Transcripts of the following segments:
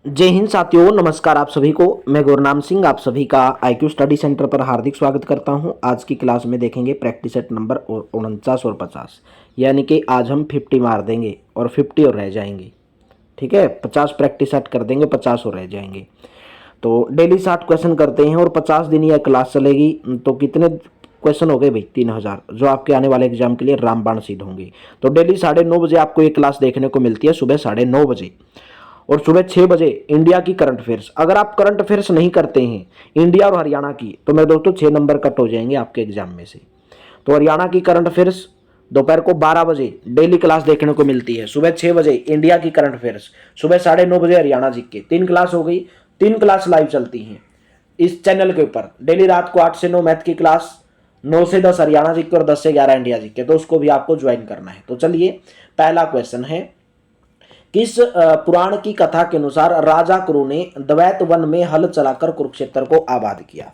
जय हिंद साथियों, नमस्कार आप सभी को। मैं गुरनाम सिंह आप सभी का IQ स्टडी सेंटर पर हार्दिक स्वागत करता हूं। आज की क्लास में देखेंगे प्रैक्टिस सेट नंबर 49 और 50, यानी कि आज हम 50 मार देंगे और 50 और रह जाएंगे। ठीक है, 50 प्रैक्टिस सेट कर देंगे, 50 और रह जाएंगे। तो डेली 60 क्वेश्चन करते हैं और 50 दिन यह क्लास चलेगी। तो कितने क्वेश्चन हो गए भाई? 3000, जो आपके आने वाले एग्जाम के लिए रामबाण सिद्ध होंगे। तो डेली 9:30 बजे आपको ये क्लास देखने को मिलती है, सुबह 9:30 बजे। और सुबह 6 बजे इंडिया की करंट अफेयर्स। अगर आप करंट अफेयर्स नहीं करते हैं इंडिया और हरियाणा की, तो मेरे दोस्तों 6 नंबर कट हो जाएंगे आपके एग्जाम में से। तो हरियाणा की करंट अफेयर्स दोपहर को 12 बजे डेली क्लास देखने को मिलती है। सुबह 6 बजे इंडिया की करंट अफेयर्स, सुबह 9:30 बजे हरियाणा जी के। 3 क्लास हो गई, 3 क्लास लाइव चलती हैं इस चैनल के ऊपर। डेली रात को 8 से 9 मैथ की क्लास, 9 से 10 हरियाणा जी के और 10 से 11 इंडिया जी के। तो उसको भी आपको ज्वाइन करना है। तो चलिए, पहला क्वेश्चन है, किस पुराण की कथा के अनुसार राजा कुरु ने द्वैत वन में हल चलाकर कुरुक्षेत्र को आबाद किया?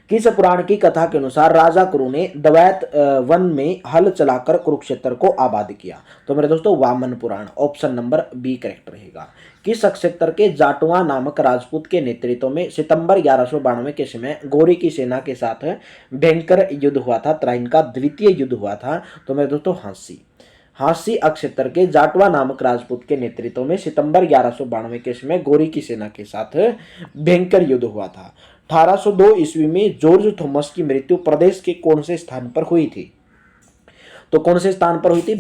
किस पुराण की कथा के अनुसार राजा कुरु ने द्वैत वन में हल चलाकर कुरुक्षेत्र को आबाद किया? तो मेरे दोस्तों वामन पुराण, ऑप्शन नंबर बी करेक्ट रहेगा। किस क्षेत्र के जाटवा नामक राजपूत के नेतृत्व में सितंबर 1192 के समय गौरी की सेना के साथ भयंकर युद्ध हुआ था? त्राइन का द्वितीय युद्ध हुआ था। तो मेरे दोस्तों हांसी अक्षेत्र के जाटवा नामक राजपूत के नेतृत्व में सितंबर 1192 के समय गौरी की सेना के साथ भयंकर युद्ध हुआ था। 1802 ईस्वी में जॉर्ज थॉमस की मृत्यु प्रदेश के कौन से स्थान पर हुई थी? तो कौन से स्थान पर हुई थी?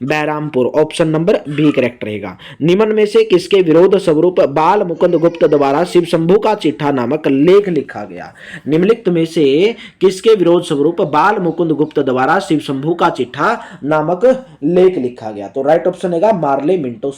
Baharampur, option number B correct रहेगा। निम्न में से किसके विरोध स्वरूप बाल मुकुंद गुप्त द्वारा शिव शंभू का चिट्ठा नामक लेख लिखा गया? निम्नलिखित में से किसके विरोध स्वरूप बाल मुकुंद गुप्त द्वारा शिव शंभू का चिट्ठा नामक लेख लिखा गया? तो राइट ऑप्शन है मार्ले मिंटो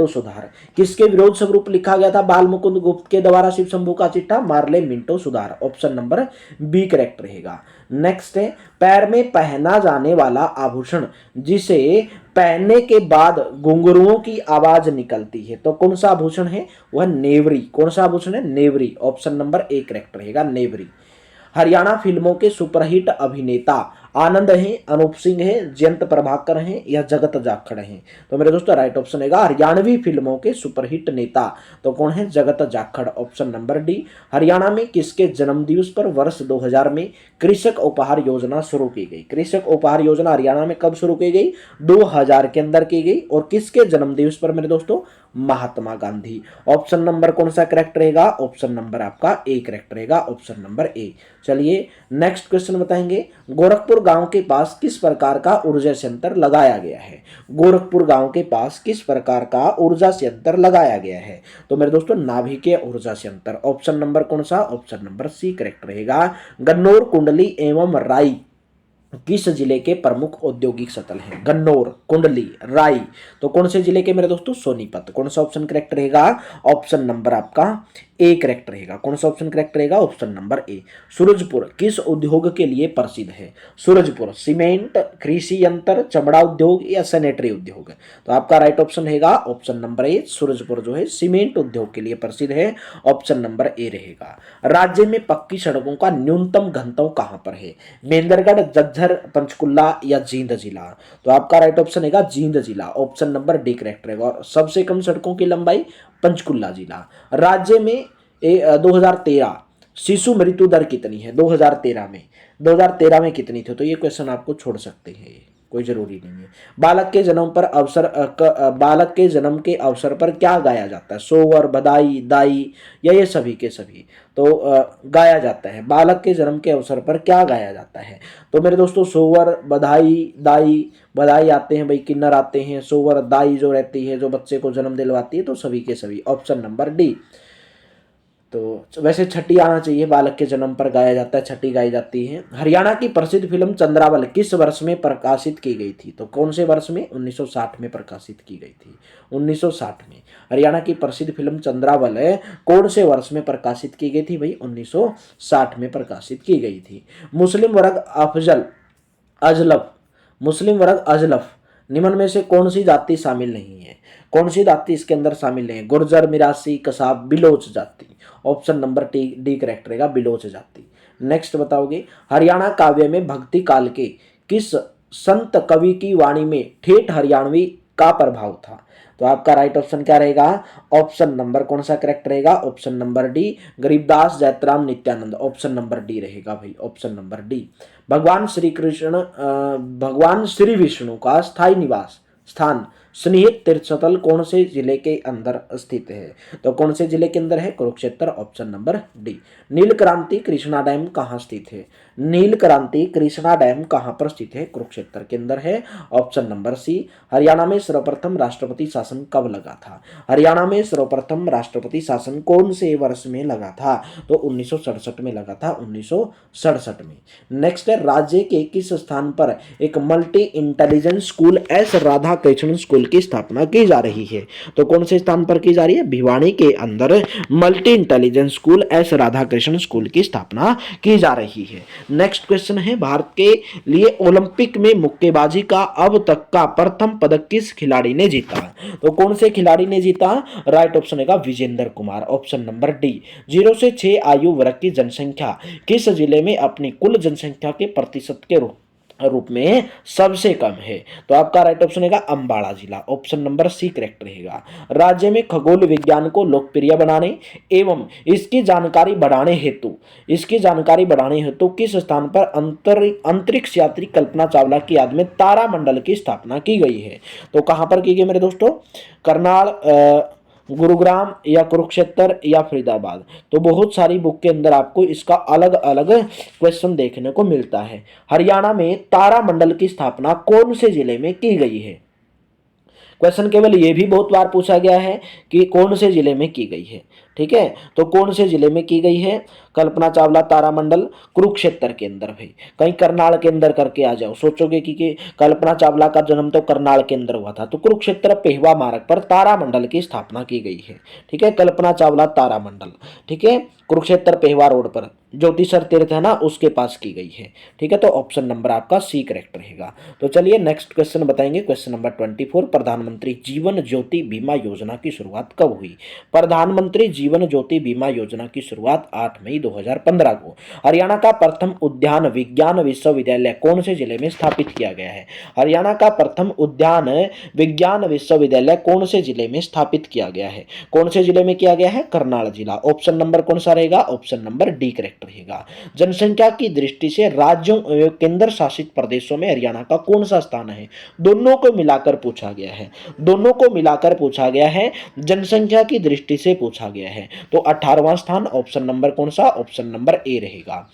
सुधार। किसके विरोध स्वरूप लिखा गया था बाल मुकुंद गुप्त के द्वारा शिव शंभू का चिट्ठा? मार्ले मिंटो सुधार, ऑप्शन नंबर बी करेक्ट रहेगा। नेक्स्ट है, पैर में पहना जाने वाला आभूषण जिसे पहनने के बाद घुंघरुओं की आवाज निकलती है, तो कौन सा आभूषण है? वह नेवरी। कौन सा आभूषण है? नेवरी, ऑप्शन नंबर ए करेक्ट रहेगा, नेवरी। हरियाणा फिल्मों के सुपरहिट अभिनेता आनंद हैं, अनूप सिंह है, जयंत प्रभाकर हैं या जगत जाखड़ हैं? तो मेरे दोस्तों राइट ऑप्शन है हरियाणवी फिल्मों के सुपरहिट नेता, तो कौन है? जगत Jakhar, option number D. Haryana में किसके जन्म दिवस पर वर्ष 2000 में कृषक उपहार योजना शुरू की गई? कृषक उपहार योजना हरियाणा में कब शुरू की गई? 2000 के अंदर की गई। और किसके जन्म दिवस पर मेरे दोस्तों? महात्मा गांधी। ऑप्शन नंबर कौन सा करेक्ट रहेगा? ऑप्शन नंबर आपका ए करेक्ट रहेगा, ऑप्शन नंबर ए। चलिए नेक्स्ट क्वेश्चन बताएंगे, गोरखपुर गांव के पास किस प्रकार का ऊर्जा संयंत्र लगाया गया है? गोरखपुर गांव के पास किस प्रकार का ऊर्जा संयंत्र लगाया गया है? तो मेरे दोस्तों नाभिकीय ऊर्जा संयंत्र, ऑप्शन नंबर कौन सा? ऑप्शन नंबर सी करेक्ट रहेगा। गन्नौर, कुंडली एवं राई किस जिले के प्रमुख औद्योगिक स्थल हैं? गन्नौर, कुंडली, राई, तो कौन से जिले के मेरे दोस्तों? सोनीपत। कौन सा ऑप्शन करेक्ट रहेगा? ऑप्शन नंबर आपका ए करेक्ट रहेगा। कौन सा ऑप्शन करेक्ट रहेगा? Option number A. सूरजपुर किस उद्योग के लिए प्रसिद्ध है? सूरजपुर सीमेंट, कृषि यंत्र, चमड़ा उद्योग या सैनिटरी उद्योग? तो आपका राइट ऑप्शन रहेगा ऑप्शन नंबर ए। सूरजपुर जो है सीमेंट उद्योग के लिए प्रसिद्ध है, ऑप्शन नंबर ए रहेगा। राज्य में पक्की सड़कों का न्यूनतम घनत्व कहां पर है? मेंदरगढ़, झज्जर, पंचकुला या जींद जिला? तो आपका राइट ऑप्शन है जींद जिला, ऑप्शन नंबर डी करेक्ट रहेगा। और सबसे कम सड़कों की लंबाई? पंचकुला जिला। राज्य में 2013 शिशु मृत्यु दर कितनी है? 2013 में कितनी थी? तो ये क्वेश्चन आपको छोड़ सकते हैं, कोई जरूरी नहीं है। बालक के जन्म के अवसर पर क्या गाया जाता है? सोवर, बधाई, दाई या ये सभी के सभी? तो गाया जाता है, बालक के जन्म के अवसर पर क्या गाया जाता है? तो मेरे दोस्तों सोवर, बधाई, दाई, बधाई आते हैं भाई, किन्नर आते हैं, सोवर, दाई जो रहती है जो बच्चे को जन्म दिलवाती है, तो सभी के सभी, ऑप्शन नंबर डी। तो वैसे छठी आना चाहिए, बालक के जन्म पर गाया जाता है, छठी गाई जाती है। हरियाणा की प्रसिद्ध फिल्म चंद्रावल किस वर्ष में प्रकाशित की गई थी? तो कौन से वर्ष में? 1960 में प्रकाशित की गई थी, 1960 में। हरियाणा की प्रसिद्ध फिल्म चंद्रावल कौन से वर्ष में प्रकाशित की गई थी भाई? 1960 में प्रकाशित की गई थी। मुस्लिम वर्ग अजलफ निम्न में से कौन सी जाति शामिल नहीं है? कौन सी जाति इसके अंदर शामिल नहीं है? गुर्जर, मिरासी, कसाब, बिलोच जाति, ऑप्शन नंबर डी करेक्ट रहेगा, बिलोच जाति। नेक्स्ट बताओगे, हरियाणा काव्य में भक्ति काल के किस संत कवि की वाणी में ठेठ हरियाणवी का प्रभाव था। तो आपका राइट ऑप्शन क्या रहेगा, ऑप्शन नंबर कौन सा करेक्ट रहेगा, option number D, Garibdas Jaitram Nityanand, option number D रहेगा भाई, ऑप्शन नंबर डी। भगवान श्री कृष्ण भगवान श्री विष्णु का स्थायी निवास स्थान स्निहित तीर्थस्थल कौन से जिले के अंदर स्थित है, तो कौन से जिले के अंदर है, कुरुक्षेत्र, ऑप्शन नंबर डी। नीलक्रांति कृष्णा डैम कहाँ स्थित है, नीलक्रांति कृष्णा डैम कहाँ पर स्थित है, कुरुक्षेत्र के अंदर है, ऑप्शन नंबर सी। हरियाणा में सर्वप्रथम राष्ट्रपति शासन कब लगा था, हरियाणा में सर्वप्रथम राष्ट्रपति शासन कौन से वर्ष में लगा था, तो 1967 में लगा था, 1967 में। नेक्स्ट है, राज्य के किस स्थान पर एक multi intelligence school S Radha Krishnan school की स्थापना की जा रही है, तो कौन से स्थान पर की जा रही है, भिवानी के अंदर multi intelligence school S Radha Krishnan school की स्थापना की जा रही है। नेक्स्ट क्वेश्चन है, भारत के लिए ओलंपिक में मुक्केबाजी का अब तक का प्रथम पदक किस खिलाड़ी ने जीता, तो कौन से खिलाड़ी ने जीता, राइट ऑप्शन है Vijender Kumar, option number D. 0 से 6 आयु वर्ग की जनसंख्या किस जिले में अपनी कुल जनसंख्या के प्रतिशत के रूप में सबसे कम है, तो आपका राइट ऑप्शन है अंबाला जिला, ऑप्शन नंबर सी करेक्ट रहेगा। राज्य में खगोल विज्ञान को लोकप्रिय बनाने एवं इसकी जानकारी बढ़ाने हेतु किस स्थान पर अंतरिक्ष यात्री कल्पना चावला की याद में तारामंडल की स्थापना की गई है, तो कहां पर की गई मेरे दोस्तों, करनाल, गुरुग्राम या कुरुक्षेत्र या फरीदाबाद। तो बहुत सारी बुक के अंदर आपको इसका अलग अलग क्वेश्चन देखने को मिलता है। हरियाणा में तारामंडल की स्थापना कौन से जिले में की गई है, क्वेश्चन केवल ये भी बहुत बार पूछा गया है कि कौन से जिले में की गई है, ठीक है, तो कौन से जिले में की गई है कल्पना चावला तारामंडल, कुरुक्षेत्र के अंदर भाई, कहीं करनाल के अंदर करके आ जाओ, सोचोगे कि कल्पना चावला का जन्म तो करनाल के अंदर हुआ था, तो कुरुक्षेत्र पेहवा मार्ग पर तारामंडल की स्थापना की गई है, ठीक है, कल्पना चावला तारामंडल, ठीक है, कुरुक्षेत्र पेहवा रोड पर ज्योतिसर तीर्थ है ना उसके पास की गई है, ठीक है, तो ऑप्शन नंबर आपका सी करेक्ट रहेगा। तो चलिए नेक्स्ट क्वेश्चन बताएंगे, क्वेश्चन नंबर 24, प्रधानमंत्री जीवन ज्योति बीमा योजना की शुरुआत कब हुई, प्रधानमंत्री जीवन ज्योति बीमा योजना की शुरुआत 8 मई 2015 को हरियाणा का प्रथम उद्यान विज्ञान विश्वविद्यालय कौन से जिले में स्थापित किया गया है, हरियाणा का प्रथम उद्यान विज्ञान विश्वविद्यालय कौन से जिले में स्थापित किया गया है, कौन से जिले में किया गया है, करनाल जिला, ऑप्शन नंबर कौन सा रहेगा, ऑप्शन नंबर डी करेक्ट रहेगा। जनसंख्या की दृष्टि से राज्यों एवं केंद्र शासित प्रदेशों में हरियाणा का कौन सा स्थान है, दोनों को मिलाकर पूछा गया है, दोनों को मिलाकर पूछा गया है, जनसंख्या की दृष्टि से पूछा गया है, तो 18वां स्थान, ऑप्शन नंबर कौन सा, ऑप्शन नंबर ए रहेगा।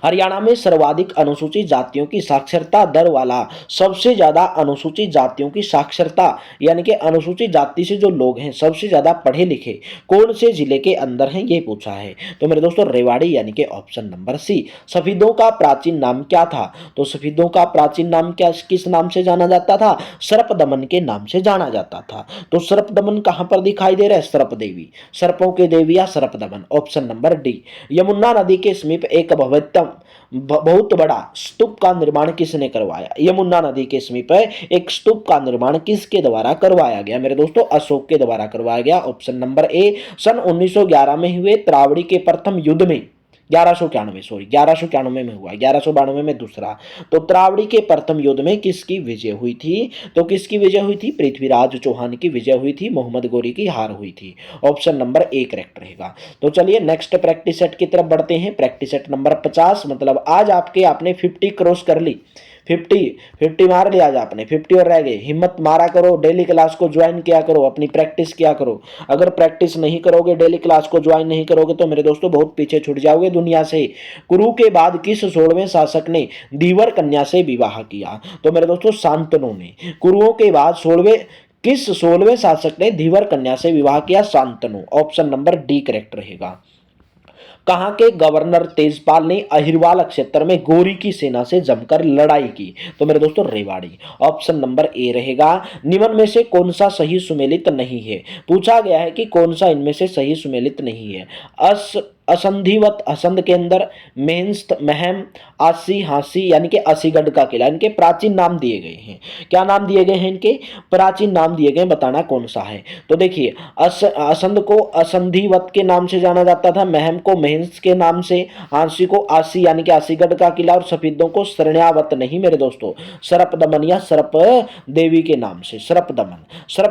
हरियाणा में सर्वाधिक अनुसूचित जातियों की साक्षरता दर वाला, सबसे ज्यादा अनुसूचित जातियों की साक्षरता यानी कि अनुसूचित जाति से जो लोग हैं सबसे ज्यादा पढ़े लिखे कौन से जिले के अंदर हैं ये पूछा है, तो मेरे दोस्तों रेवाड़ी यानी कि ऑप्शन नंबर सी। सफेदों का प्राचीन नाम क्या था, तो सफेदों का प्राचीन नाम क्या किस नाम से जाना जाता था, सर्पदमन के नाम से जाना जाता था, तो सर्पदमन कहां पर दिखाई दे रहा है, सर्प देवी, सर्पों के देवी या सर्पदमन, ऑप्शन नंबर डी। यमुना नदी के समीप एक भव्यतम बहुत बड़ा स्तूप का निर्माण किसने करवाया, यमुना नदी के समीप एक स्तूप का निर्माण किसके द्वारा करवाया गया, मेरे दोस्तों अशोक के द्वारा करवाया गया, ऑप्शन नंबर ए। सन 1911 में हुए त्रावड़ी के प्रथम युद्ध में 1191 में हुआ, 1192 में दूसरा, तो त्रावड़ी के प्रथम युद्ध में किसकी विजय हुई थी, तो किसकी विजय हुई थी, पृथ्वीराज चौहान की विजय हुई थी, मोहम्मद गोरी की हार हुई थी, ऑप्शन नंबर ए करेक्ट रहेगा। तो चलिए नेक्स्ट प्रैक्टिस सेट की तरफ बढ़ते हैं, प्रैक्टिस सेट नंबर 50, मतलब आज आपने 50 क्रॉस कर ली, 50 मार लिया आज आपने, 50 और रह गए, हिम्मत मारा करो, डेली क्लास को ज्वाइन किया करो, अपनी प्रैक्टिस किया करो, अगर प्रैक्टिस नहीं करोगे, डेली क्लास को ज्वाइन नहीं करोगे तो मेरे दोस्तों बहुत पीछे छूट जाओगे दुनिया से। कुरु के बाद किस 16वें शासक ने धीवर कन्या से विवाह किया, तो मेरे दोस्तों शांतनु ने, कुरुओं के बाद 16वें शासक ने धीवर कन्या से विवाह किया, Shantanu, option number D correct रहेगा। कहां के गवर्नर तेजपाल ने अहिरवाल क्षेत्र में गोरी की सेना से जमकर लड़ाई की, तो मेरे दोस्तों रेवाड़ी, ऑप्शन नंबर ए रहेगा। निम्न में से कौन सा सही सुमेलित नहीं है, पूछा गया है कि कौन सा इनमें से सही सुमेलित नहीं है, असंधिवत असंध के अंदर, मेहंस्त महम, आसी हासी यानी कि असीगढ़ का किला, इनके प्राचीन नाम दिए गए हैं। क्या नाम दिए गए हैं इनके? प्राचीन नाम दिए गए, बताना कौन सा है। तो देखिए असंध को असंधिवत के नाम से जाना जाता था, महम को मेहंस के नाम से, हांसी को आसी यानी कि आसीगढ़ का किला, और सफेदों को सरण्यावत नहीं मेरे दोस्तों, सरप दमन या सरप देवी के नाम से, सरप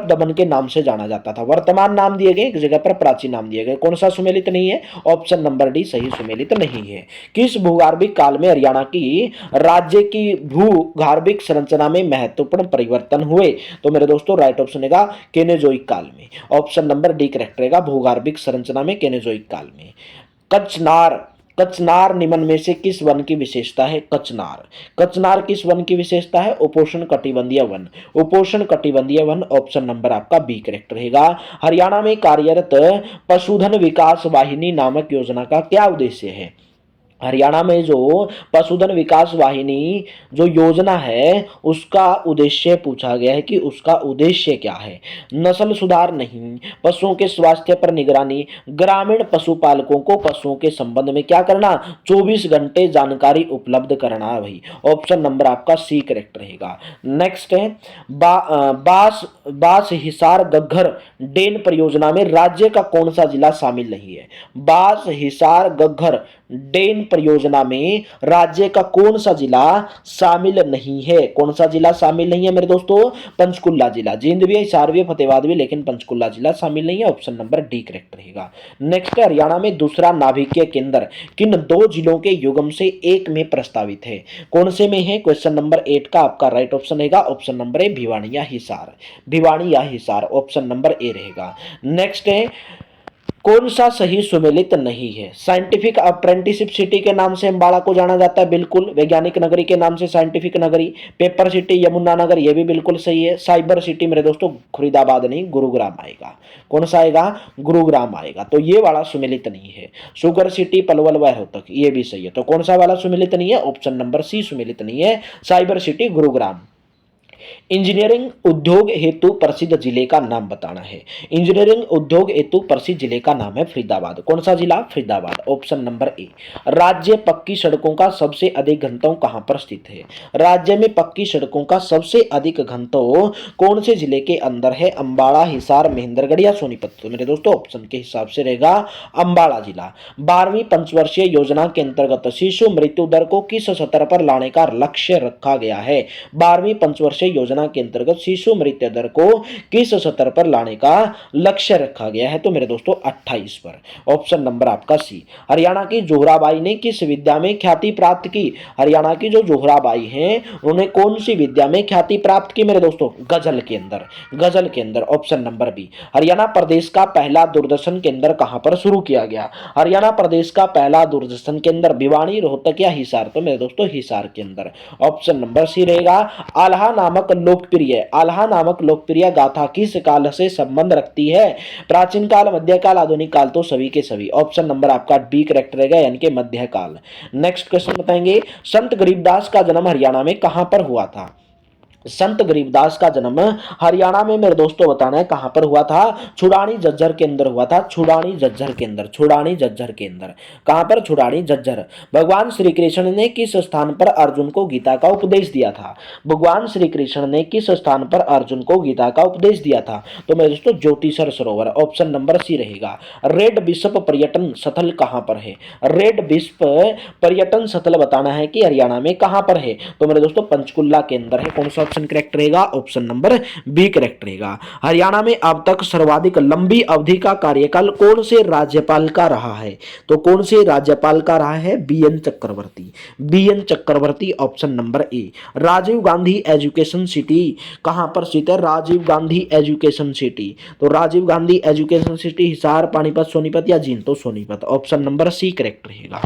दमन के नाम से जाना जाता था। वर्तमान नाम दिए गए, एक जगह पर प्राचीन नाम दिए गए। कौन सा सुमेलित नहीं है? ऑप्शन नंबर डी सही सुमेलित नहीं है। किस भूगर्भिक काल में हरियाणा की राज्य की भूगर्भिक संरचना में महत्वपूर्ण परिवर्तन हुए? तो मेरे दोस्तों राइट ऑप्शन है केनेजोइक काल में। ऑप्शन नंबर डी करेक्ट रहेगा, भूगर्भिक संरचना में केनेजोइक काल में। कचनार, कचनार निम्न में से किस वन की विशेषता है? कचनार, कचनार किस वन की विशेषता है? उपोष्ण कटिबंधीय वन, उपोष्ण कटिबंधीय वन। ऑप्शन नंबर आपका बी करेक्ट रहेगा। हरियाणा में कार्यरत पशुधन विकास वाहिनी नामक योजना का क्या उद्देश्य है? हरियाणा में जो पशुधन विकास वाहिनी जो योजना है उसका उद्देश्य पूछा गया है कि उसका उद्देश्य क्या है? नस्ल सुधार नहीं, पशुओं के स्वास्थ्य पर निगरानी, ग्रामीण पशुपालकों को पशुओं के संबंध में क्या करना? 24 घंटे जानकारी उपलब्ध कराना भाई। ऑप्शन नंबर आपका सी करेक्ट रहेगा। नेक्स्ट है बास हिसार गग्घर डेन परियोजना में राज्य का कौन सा जिला शामिल नहीं है? बास हिसार गग्घर डेन परियोजना में राज्य का कौन सा जिला शामिल नहीं है? कौन सा जिला शामिल नहीं है मेरे दोस्तों? पंचकुला जिला। जींद भी है, हिसार भी है, फतेहाबाद भी, लेकिन पंचकुला जिला शामिल नहीं है। ऑप्शन नंबर डी करेक्ट रहेगा। नेक्स्ट, हरियाणा में दूसरा नाभिकीय केंद्र किन दो जिलों के युगम से एक में प्रस्तावित है? कौन से में है? क्वेश्चन नंबर 8 का आपका राइट ऑप्शन रहेगा ऑप्शन नंबर ए, भिवानी या हिसार, भिवानी या हिसार। ऑप्शन नंबर ए रहेगा। नेक्स्ट है कौन सा सही सुमेलित नहीं है? साइंटिफिक अप्रेंटिसशिप सिटी के नाम से अम्बाड़ा को जाना जाता है, बिल्कुल। वैज्ञानिक नगरी के नाम से साइंटिफिक नगरी। पेपर सिटी यमुना नगर, ये भी बिल्कुल सही है। साइबर सिटी मेरे दोस्तों फरीदाबाद नहीं, गुरुग्राम आएगा। कौन सा आएगा? गुरुग्राम आएगा। तो ये वाला सुमेलित नहीं है। शुगर सिटी पलवल व रोहतक, ये भी सही है। तो कौन सा वाला सुमेलित नहीं है? ऑप्शन नंबर सी सुमेलित नहीं है, साइबर सिटी गुरुग्राम। इंजीनियरिंग उद्योग हेतु प्रसिद्ध जिले का नाम बताना है। इंजीनियरिंग उद्योग हेतु प्रसिद्ध जिले का नाम है फरीदाबाद। कौन सा जिला? फरीदाबाद। Option number A. राज्य पक्की सड़कों का सबसे अधिक घनत्व कहां पर स्थित है? राज्य में पक्की सड़कों का सबसे अधिक घनत्व कौन से जिले के अंदर है? अंबाला, हिसार, महेंद्रगढ़ या सोनीपत? तो मेरे दोस्तों ऑप्शन के हिसाब से रहेगा अंबाला जिला। 12वीं पंचवर्षीय योजना के अंतर्गत शिशु मृत्यु दर को किस स्तर पर लाने का लक्ष्य रखा गया है? 12वीं पंचवर्षीय योजना के अंतर्गत शिशु मृत्यु दर को किस स्तर पर लाने का लक्ष्य रखा गया है? तो मेरे दोस्तों 28 पर। ऑप्शन नंबर आपका सी। हरियाणा की जोहराबाई ने किस विद्या में ख्याति प्राप्त की? हरियाणा की जो जोहराबाई हैं उन्होंने कौन सी विद्या में ख्याति प्राप्त की मेरे दोस्तों? गजल के अंदर, गजल के अंदर। Option number B. हरियाणा प्रदेश का पहला दूरदर्शन केंद्र कहां पर शुरू किया गया? हरियाणा प्रदेश का पहला दूरदर्शन केंद्र भिवानी, रोहतक या हिसार? तो मेरे दोस्तों हिसार के अंदर। ऑप्शन नंबर सी रहेगा। आल्हा नामक लोकप्रिय गाथा किस काल से संबंध रखती है? प्राचीन काल, मध्यकाल, आधुनिक काल? तो सभी के सभी। ऑप्शन नंबर आपका बी करेक्ट रहेगा, यानी कि मध्यकाल। नेक्स्ट क्वेश्चन बताएंगे, संत गरीबदास का जन्म हरियाणा में कहां पर हुआ था? संत गरीबदास का जन्म हरियाणा में मेरे दोस्तों बताना है कहां पर हुआ था? छुड़ानी झज्जर के अंदर हुआ था। छुड़ानी झज्जर के अंदर, छुड़ानी झज्जर के अंदर। कहां पर? छुड़ानी झज्जर। भगवान श्री कृष्ण ने किस स्थान पर अर्जुन को गीता का उपदेश दिया था? भगवान श्री कृष्ण ने किस स्थान पर अर्जुन को गीता का उपदेश दिया था? तो मेरे दोस्तों ज्योतिसर सरोवर। ऑप्शन नंबर सी रहेगा। रेड बिशप पर्यटन स्थल कहां पर है? रेड बिशप पर्यटन स्थल बताना है कि हरियाणा में कहां पर है? तो मेरे दोस्तों पंचकुला के अंदर है। कौन सा ऑप्शन करेक्ट रहेगा? ऑप्शन नंबर बी करेक्ट रहेगा। हरियाणा में अब तक सर्वाधिक लंबी अवधि का कार्यकाल कौन से राज्यपाल का रहा है? तो कौन से राज्यपाल का रहा है? BN Chakravarti. BN Chakravarti. Option number A. Rajiv Gandhi education city कहां पर स्थित है? Rajiv Gandhi education city. तो राजीव गांधी एजुकेशन सिटी हिसार, पानीपत, सोनीपत या जींद? तो Sonipat. Option number C correct रहेगा।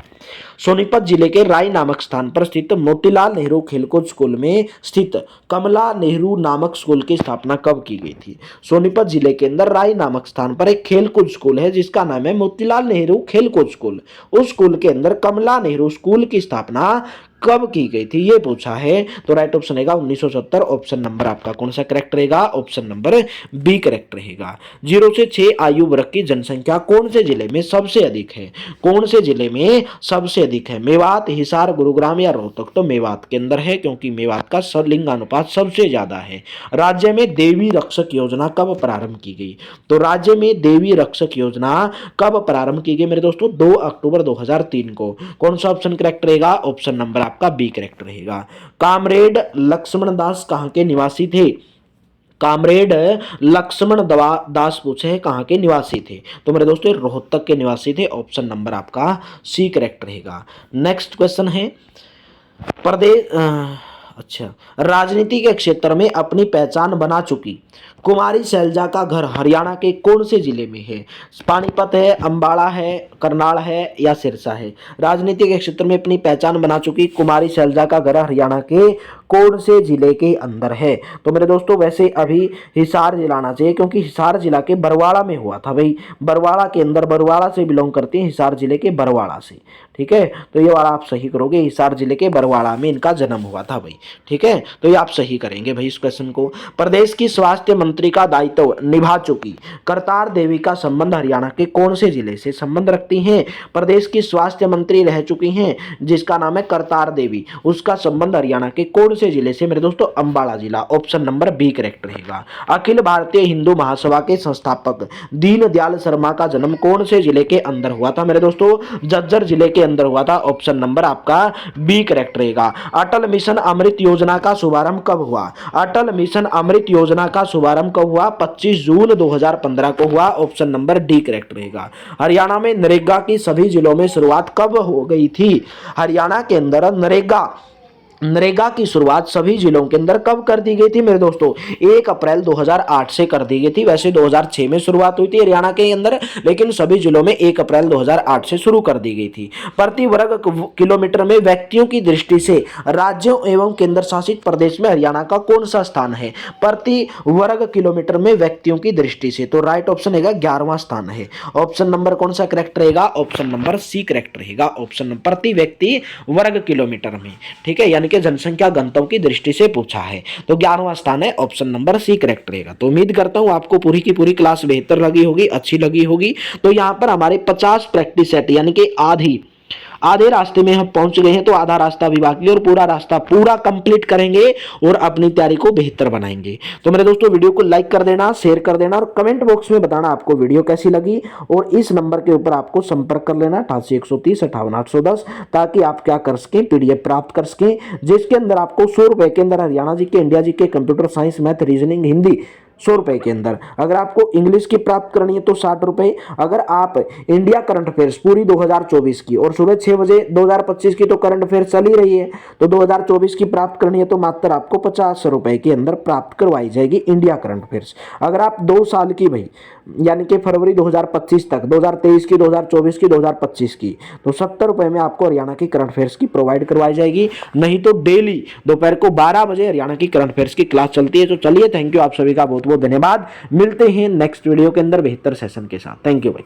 सोनीपत जिले के राय नामक स्थान पर स्थित मोतीलाल नेहरू खेलकूद स्कूल में स्थित कमला नेहरू नामक स्कूल की स्थापना कब की गई थी? सोनीपत जिले के अंदर राय नामक स्थान पर एक खेलकूद स्कूल है जिसका नाम है मोतीलाल नेहरू खेलकूद स्कूल। उस स्कूल के अंदर कमला नेहरू स्कूल की स्थापना कब की गई थी, ये पूछा है। तो राइट ऑप्शन रहेगा 1970। ऑप्शन नंबर आपका कौन सा करेक्ट रहेगा, ऑप्शन नंबर बी करेक्ट रहेगा। 0 से 6 आयु वर्ग की जनसंख्या कौन से जिले में सबसे अधिक है, कौन से जिले में सबसे अधिक है, मेवात, हिसार, गुरुग्राम या रोहतक। तो मेवात के अंदर है, क्योंकि मेवात का लिंगानुपात सबसे ज्यादा है। राज्य में देवी रक्षक योजना कब प्रारंभ की गई, तो राज्य में देवी रक्षक योजना कब प्रारंभ की गई मेरे दोस्तों, 2 अक्टूबर 2003 को। कौन सा ऑप्शन करेक्ट रहेगा, ऑप्शन नंबर आपका बी करेक्ट रहेगा। कामरेड लक्ष्मण दास कहां के निवासी थे, कामरेड लक्ष्मण दास पूछे हैं कहां के निवासी थे, तो मेरे दोस्तों रोहतक के निवासी थे। ऑप्शन नंबर आपका सी करेक्ट रहेगा। नेक्स्ट क्वेश्चन है, प्रदेश अच्छा, राजनीति के क्षेत्र में अपनी पहचान बना चुकी कुमारी शैलजा का घर हरियाणा के कौन से जिले में है, पानीपत है, अंबाला है, करनाल है या सिरसा है। राजनीति के क्षेत्र में अपनी पहचान बना चुकी कुमारी शैलजा का घर हरियाणा के कौन से जिले के अंदर है, तो मेरे दोस्तों वैसे अभी हिसार जिला आना चाहिए, क्योंकि हिसार जिला के बरवाड़ा में हुआ था भाई, बरवाड़ा के अंदर, बरवाड़ा से बिलोंग करती है, हिसार जिले के बरवाड़ा से। ठीक है, तो ये वाला आप सही करोगे, हिसार जिले के बरवाड़ा में इनका जन्म हुआ था भाई। ठीक है, तो ये आप सही करेंगे भाई इस क्वेश्चन को। प्रदेश की स्वास्थ्य मंत्री का दायित्व निभा चुकी करतार देवी का संबंध हरियाणा के कौन से जिले से संबंध रखती हैं, प्रदेश की स्वास्थ्य मंत्री रह चुकी हैं जिसका नाम है करतार देवी, उसका संबंध हरियाणा के कौन से जिले से मेरे दोस्तों, अंबाला जिला। ऑप्शन नंबर बी करेक्ट रहेगा। अखिल भारतीय हिंदू महासभा के संस्थापक दीनदयाल शर्मा का जन्म कौन से जिले के अंदर हुआ था मेरे दोस्तों, झज्जर जिले के अंदर हुआ था। ऑप्शन नंबर आपका बी करेक्ट रहेगा। अटल मिशन अमृत योजना का शुभारंभ कब हुआ, अटल मिशन अमृत योजना का शुभारंभ कब हुआ, 25 जून 2015 को हुआ। ऑप्शन नंबर डी करेक्ट रहेगा। हरियाणा में नरेगा की सभी जिलों में शुरुआत कब हो गई थी, हरियाणा के अंदर नरेगा की शुरुआत सभी जिलों के अंदर कब कर दी गई थी मेरे दोस्तों, 1 अप्रैल 2008 से कर दी गई थी। वैसे 2006 में शुरुआत हुई थी हरियाणा के अंदर, लेकिन सभी जिलों में 1 अप्रैल 2008 से शुरू कर दी गई थी। प्रति वर्ग किलोमीटर में व्यक्तियों की दृष्टि से राज्यों एवं केंद्र शासित प्रदेश में हरियाणा का कौन सा स्थान है, प्रति वर्ग किलोमीटर में व्यक्तियों की दृष्टि से, तो राइट ऑप्शन रहेगा 11वां स्थान है। ऑप्शन नंबर कौन सा करेक्ट रहेगा, ऑप्शन नंबर सी करेक्ट रहेगा। ऑप्शन प्रति व्यक्ति वर्ग किलोमीटर में, ठीक है, के जनसंख्या घनत्व की दृष्टि से पूछा है, तो 11वां स्थान है। ऑप्शन नंबर सी करेक्ट रहेगा। तो उम्मीद करता हूं आपको पूरी की पूरी क्लास बेहतर लगी होगी, अच्छी लगी होगी। तो यहां पर हमारे 50 प्रैक्टिस सेट यानी कि आधे रास्ते में हम पहुंच गए हैं, तो आधा रास्ता भी बाकी और पूरा रास्ता पूरा कंप्लीट करेंगे और अपनी तैयारी को बेहतर बनाएंगे। तो मेरे दोस्तों वीडियो को लाइक कर देना, शेयर कर देना और कमेंट बॉक्स में बताना आपको वीडियो कैसी लगी, और इस नंबर के ऊपर आपको संपर्क कर लेना 88-130-58-810, ताकि आप क्या कर सकें, पीडीएफ प्राप्त कर सकें, जिसके अंदर आपको 100 रुपए के अंदर हरियाणा जी के, इंडिया जी के computer science, math, reasoning, Hindi 100 रुपए के अंदर। अगर आपको इंग्लिश की प्राप्त करनी है तो 60 रुपए। अगर आप इंडिया करंट अफेयर्स पूरी 2024 की, और सुबह 6 बजे 2025 की तो करंट अफेयर्स चल ही रही है, तो 2024 की प्राप्त करनी है तो मात्र आपको 50 रुपए के अंदर प्राप्त करवाई जाएगी इंडिया करंट अफेयर्स। अगर आप 2 साल की भाई यानी कि फरवरी 2025 तक, 2023 की, 2024 की, 2025 की, तो 70 रुपए में आपको हरियाणा की करंट अफेयर्स की प्रोवाइड करवाई जाएगी। नहीं तो डेली दोपहर को 12 बजे हरियाणा की करंट अफेयर्स की क्लास चलती है। तो चलिए, थैंक यू आप सभी का बहुत बहुत धन्यवाद। मिलते हैं नेक्स्ट वीडियो के अंदर बेहतर सेशन के साथ। थैंक यू भाई।